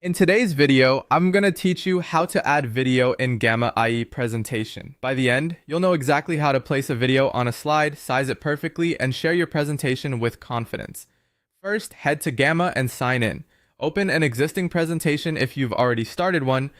In today's video, I'm going to teach you how to add video in Gamma IE presentation. By the end, you'll know exactly how to place a video on a slide, size it perfectly, and share your presentation with confidence. First, head to Gamma and sign in. Open an existing presentation if you've already started one,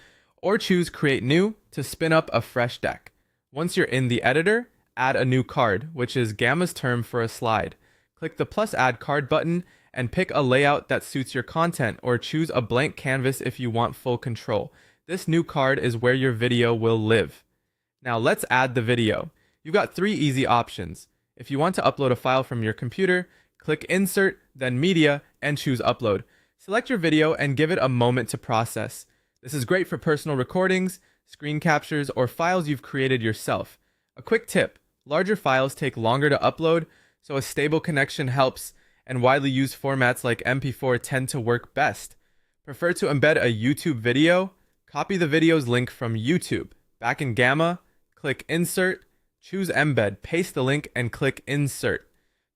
or choose Create New to spin up a fresh deck. Once you're in the editor, add a new card, which is Gamma's term for a slide. Click the plus add card button and pick a layout that suits your content, or choose a blank canvas if you want full control. This new card is where your video will live. Now let's add the video. You've got three easy options. If you want to upload a file from your computer, click Insert, then Media, and choose Upload. Select your video and give it a moment to process. This is great for personal recordings, screen captures, or files you've created yourself. A quick tip: larger files take longer to upload, so a stable connection helps, and widely used formats like MP4 tend to work best. Prefer to embed a YouTube video? Copy the video's link from YouTube. Back in Gamma, click Insert, choose Embed, paste the link, and click Insert.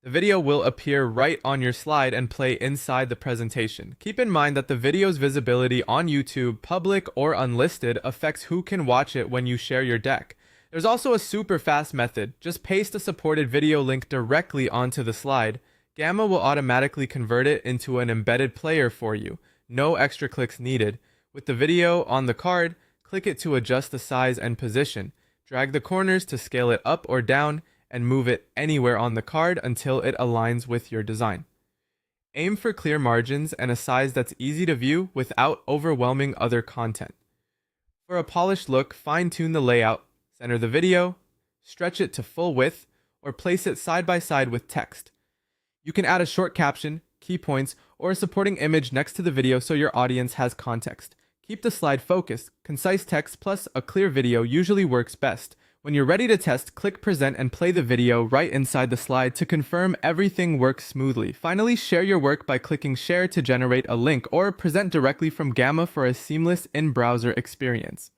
The video will appear right on your slide and play inside the presentation. Keep in mind that the video's visibility on YouTube, public or unlisted, affects who can watch it when you share your deck. There's also a super fast method. Just paste a supported video link directly onto the slide. Gamma will automatically convert it into an embedded player for you. No extra clicks needed. With the video on the card, click it to adjust the size and position. Drag the corners to scale it up or down, and move it anywhere on the card until it aligns with your design. Aim for clear margins and a size that's easy to view without overwhelming other content. For a polished look, fine-tune the layout, center the video, stretch it to full width, or place it side by side with text. You can add a short caption, key points, or a supporting image next to the video so your audience has context. Keep the slide focused. Concise text plus a clear video usually works best. When you're ready to test, click Present and play the video right inside the slide to confirm everything works smoothly. Finally, share your work by clicking Share to generate a link, or present directly from Gamma for a seamless in-browser experience.